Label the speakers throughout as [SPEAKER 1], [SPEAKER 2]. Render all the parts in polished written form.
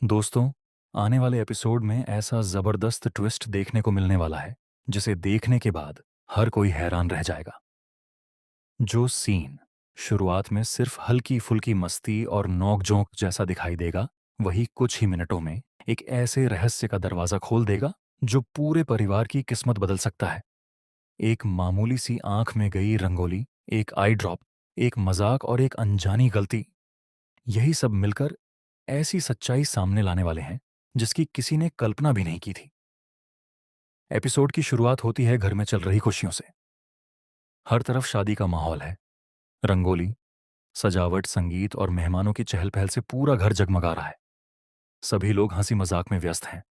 [SPEAKER 1] दोस्तों, आने वाले एपिसोड में ऐसा जबरदस्त ट्विस्ट देखने को मिलने वाला है जिसे देखने के बाद हर कोई हैरान रह जाएगा। जो सीन शुरुआत में सिर्फ हल्की फुल्की मस्ती और नोक-झोंक जैसा दिखाई देगा, वही कुछ ही मिनटों में एक ऐसे रहस्य का दरवाजा खोल देगा जो पूरे परिवार की किस्मत बदल सकता है। एक मामूली सी आंख में गई रंगोली, एक आई ड्रॉप, एक मजाक और एक अनजानी गलती, यही सब मिलकर ऐसी सच्चाई सामने लाने वाले हैं जिसकी किसी ने कल्पना भी नहीं की थी। एपिसोड की शुरुआत होती है घर में चल रही खुशियों से। हर तरफ शादी का माहौल है। रंगोली, सजावट, संगीत और मेहमानों की चहल पहल से पूरा घर जगमगा रहा है। सभी लोग हंसी मजाक में व्यस्त हैं।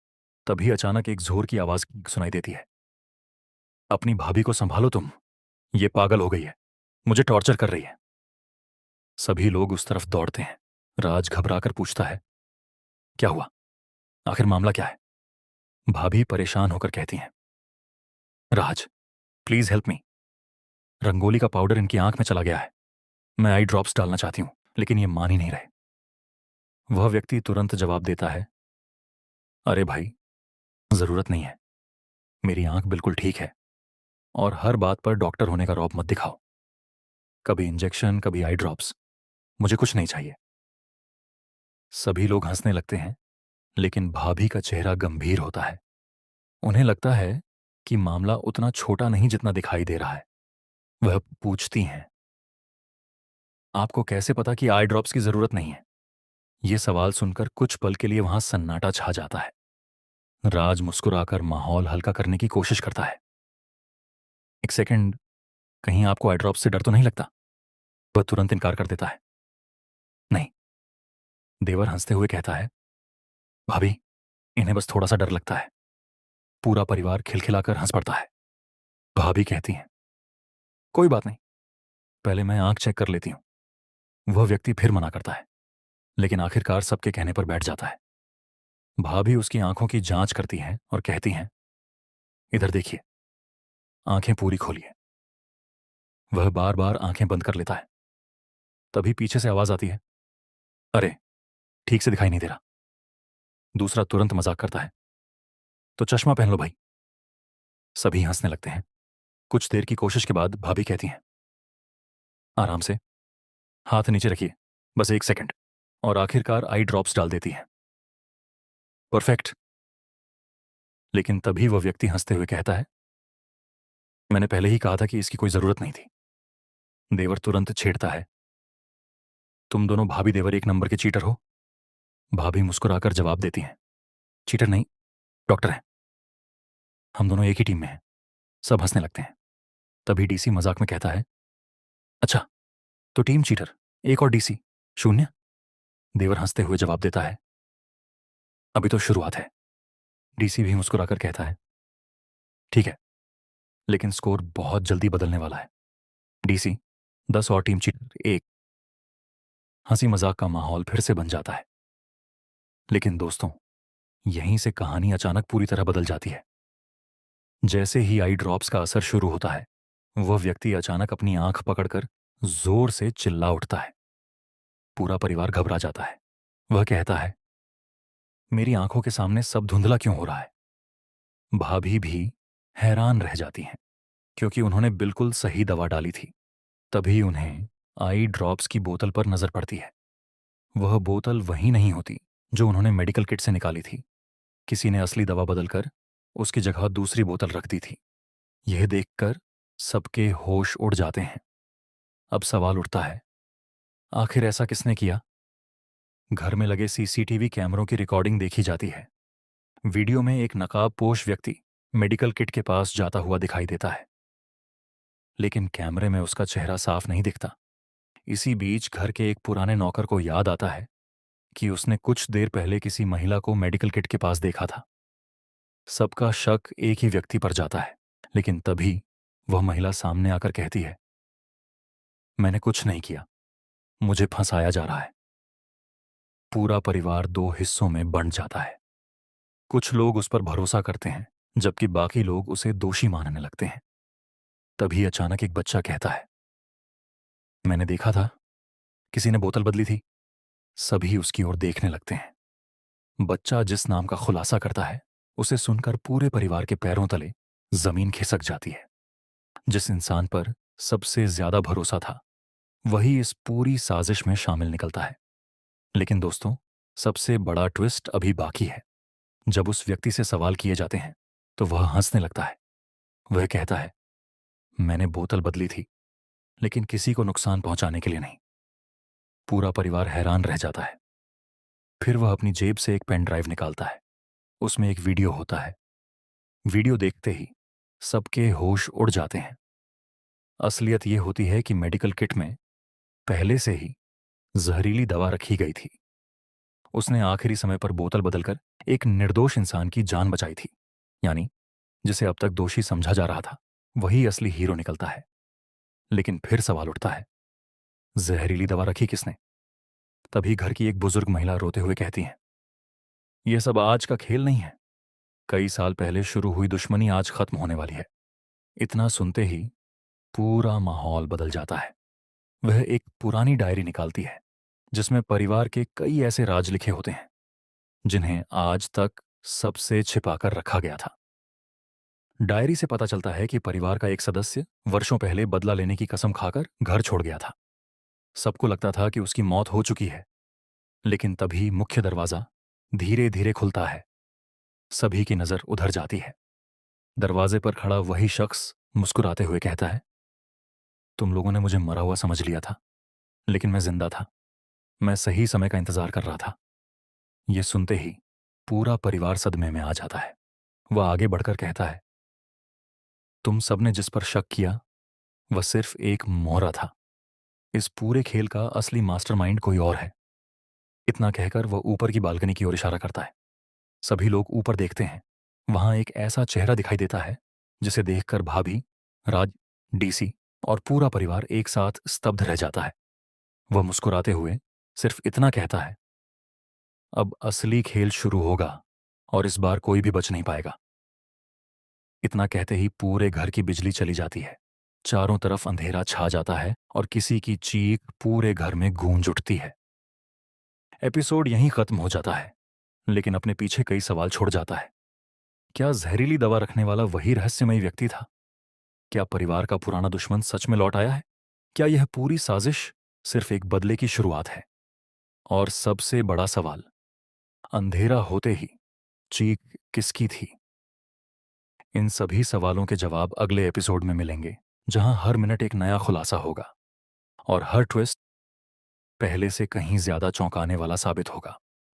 [SPEAKER 1] तभी अचानक एक जोर की आवाज सुनाई देती है। अपनी भाभी को संभालो तुम, ये पागल हो गई है, मुझे टॉर्चर कर रही है। सभी लोग उस तरफ दौड़ते हैं। राज घबराकर पूछता है, क्या हुआ, आखिर मामला क्या है? भाभी परेशान होकर कहती हैं, राज, प्लीज हेल्प मी। रंगोली का पाउडर इनकी आंख में चला गया है। मैं आई ड्रॉप्स डालना चाहती हूं, लेकिन ये मान ही नहीं रहे। वह व्यक्ति तुरंत जवाब देता है, अरे भाई, जरूरत नहीं है, मेरी आंख बिल्कुल ठीक है। और हर बात पर डॉक्टर होने का रौब मत दिखाओ। कभी इंजेक्शन, कभी आई ड्रॉप्स, मुझे कुछ नहीं चाहिए। सभी लोग हंसने लगते हैं, लेकिन भाभी का चेहरा गंभीर होता है। उन्हें लगता है कि मामला उतना छोटा नहीं जितना दिखाई दे रहा है। वह पूछती हैं, आपको कैसे पता कि आई ड्रॉप्स की जरूरत नहीं है? ये सवाल सुनकर कुछ पल के लिए वहां सन्नाटा छा जाता है। राज मुस्कुराकर माहौल हल्का करने की कोशिश करता है। एक सेकंड, कहीं आपको आई ड्रॉप्स से डर तो नहीं लगता? वह तुरंत इनकार कर देता है, नहीं। देवर हंसते हुए कहता है, भाभी, इन्हें बस थोड़ा सा डर लगता है। पूरा परिवार खिलखिलाकर हंस पड़ता है। भाभी कहती हैं, कोई बात नहीं, पहले मैं आंख चेक कर लेती हूं। वह व्यक्ति फिर मना करता है, लेकिन आखिरकार सबके कहने पर बैठ जाता है। भाभी उसकी आंखों की जांच करती हैं और कहती हैं, इधर देखिए, आंखें पूरी खोलिए। वह बार बार आंखें बंद कर लेता है। तभी पीछे से आवाज आती है, अरे, ठीक से दिखाई नहीं दे रहा। दूसरा तुरंत मजाक करता है, तो चश्मा पहन लो भाई। सभी हंसने लगते हैं। कुछ देर की कोशिश के बाद भाभी कहती हैं, आराम से, हाथ नीचे रखिए, बस एक सेकंड। और आखिरकार आई ड्रॉप्स डाल देती हैं। परफेक्ट। लेकिन तभी वह व्यक्ति हंसते हुए कहता है, मैंने पहले ही कहा था कि इसकी कोई जरूरत नहीं थी। देवर तुरंत छेड़ता है, तुम दोनों भाभी देवर एक नंबर के चीटर हो। भाभी मुस्कुराकर जवाब देती हैं, चीटर नहीं, डॉक्टर हैं। हम दोनों एक ही टीम में हैं। सब हंसने लगते हैं। तभी डीसी मजाक में कहता है, अच्छा, तो टीम चीटर, एक और डीसी, शून्य। देवर हंसते हुए जवाब देता है, अभी तो शुरुआत है। डीसी भी मुस्कुराकर कहता है, ठीक है, लेकिन स्कोर बहुत जल्दी बदलने वाला है। डीसी 10 और टीम चीटर 1। हंसी मजाक का माहौल फिर से बन जाता है। लेकिन दोस्तों, यहीं से कहानी अचानक पूरी तरह बदल जाती है। जैसे ही आई ड्रॉप्स का असर शुरू होता है, वह व्यक्ति अचानक अपनी आंख पकड़कर जोर से चिल्ला उठता है। पूरा परिवार घबरा जाता है। वह कहता है, मेरी आंखों के सामने सब धुंधला क्यों हो रहा है? भाभी भी हैरान रह जाती हैं, क्योंकि उन्होंने बिल्कुल सही दवा डाली थी। तभी उन्हें आई ड्रॉप्स की बोतल पर नजर पड़ती है। वह बोतल वही नहीं होती जो उन्होंने मेडिकल किट से निकाली थी। किसी ने असली दवा बदलकर उसकी जगह दूसरी बोतल रख दी थी। यह देखकर सबके होश उड़ जाते हैं। अब सवाल उठता है, आखिर ऐसा किसने किया? घर में लगे सीसीटीवी कैमरों की रिकॉर्डिंग देखी जाती है। वीडियो में एक नकाबपोश व्यक्ति मेडिकल किट के पास जाता हुआ दिखाई देता है, लेकिन कैमरे में उसका चेहरा साफ नहीं दिखता। इसी बीच घर के एक पुराने नौकर को याद आता है कि उसने कुछ देर पहले किसी महिला को मेडिकल किट के पास देखा था। सबका शक एक ही व्यक्ति पर जाता है, लेकिन तभी वह महिला सामने आकर कहती है, मैंने कुछ नहीं किया, मुझे फंसाया जा रहा है। पूरा परिवार दो हिस्सों में बंट जाता है। कुछ लोग उस पर भरोसा करते हैं, जबकि बाकी लोग उसे दोषी मानने लगते हैं। तभी अचानक एक बच्चा कहता है, मैंने देखा था, किसी ने बोतल बदली थी। सभी उसकी ओर देखने लगते हैं। बच्चा जिस नाम का खुलासा करता है, उसे सुनकर पूरे परिवार के पैरों तले जमीन खिसक जाती है। जिस इंसान पर सबसे ज्यादा भरोसा था, वही इस पूरी साजिश में शामिल निकलता है। लेकिन दोस्तों, सबसे बड़ा ट्विस्ट अभी बाकी है। जब उस व्यक्ति से सवाल किए जाते हैं, तो वह हंसने लगता है। वह कहता है, मैंने बोतल बदली थी, लेकिन किसी को नुकसान पहुंचाने के लिए नहीं। पूरा परिवार हैरान रह जाता है। फिर वह अपनी जेब से एक पेन ड्राइव निकालता है। उसमें एक वीडियो होता है। वीडियो देखते ही सबके होश उड़ जाते हैं। असलियत यह होती है कि मेडिकल किट में पहले से ही जहरीली दवा रखी गई थी। उसने आखिरी समय पर बोतल बदलकर एक निर्दोष इंसान की जान बचाई थी। यानी जिसे अब तक दोषी समझा जा रहा था, वही असली हीरो निकलता है। लेकिन फिर सवाल उठता है, जहरीली दवा रखी किसने? तभी घर की एक बुजुर्ग महिला रोते हुए कहती है, यह सब आज का खेल नहीं है। कई साल पहले शुरू हुई दुश्मनी आज खत्म होने वाली है। इतना सुनते ही पूरा माहौल बदल जाता है। वह एक पुरानी डायरी निकालती है, जिसमें परिवार के कई ऐसे राज लिखे होते हैं जिन्हें आज तक सबसे छिपाकर रखा गया था। डायरी से पता चलता है कि परिवार का एक सदस्य वर्षों पहले बदला लेने की कसम खाकर घर छोड़ गया था। सबको लगता था कि उसकी मौत हो चुकी है। लेकिन तभी मुख्य दरवाजा धीरे धीरे खुलता है। सभी की नजर उधर जाती है। दरवाजे पर खड़ा वही शख्स मुस्कुराते हुए कहता है, तुम लोगों ने मुझे मरा हुआ समझ लिया था, लेकिन मैं जिंदा था। मैं सही समय का इंतजार कर रहा था। यह सुनते ही पूरा परिवार सदमे में आ जाता है। वह आगे बढ़कर कहता है, तुम सबने जिस पर शक किया, वह सिर्फ एक मोहरा था। इस पूरे खेल का असली मास्टरमाइंड कोई और है। इतना कहकर वह ऊपर की बालकनी की ओर इशारा करता है। सभी लोग ऊपर देखते हैं। वहां एक ऐसा चेहरा दिखाई देता है जिसे देखकर भाभी, राज, डीसी और पूरा परिवार एक साथ स्तब्ध रह जाता है। वह मुस्कुराते हुए सिर्फ इतना कहता है, अब असली खेल शुरू होगा और इस बार कोई भी बच नहीं पाएगा। इतना कहते ही पूरे घर की बिजली चली जाती है। चारों तरफ अंधेरा छा जाता है और किसी की चीख पूरे घर में गूंज उठती है। एपिसोड यहीं खत्म हो जाता है, लेकिन अपने पीछे कई सवाल छोड़ जाता है। क्या जहरीली दवा रखने वाला वही रहस्यमयी व्यक्ति था? क्या परिवार का पुराना दुश्मन सच में लौट आया है? क्या यह पूरी साजिश सिर्फ एक बदले की शुरुआत है? और सबसे बड़ा सवाल, अंधेरा होते ही चीख किसकी थी? इन सभी सवालों के जवाब अगले एपिसोड में मिलेंगे, जहां हर मिनट एक नया खुलासा होगा और हर ट्विस्ट पहले से कहीं ज्यादा चौंकाने वाला साबित होगा।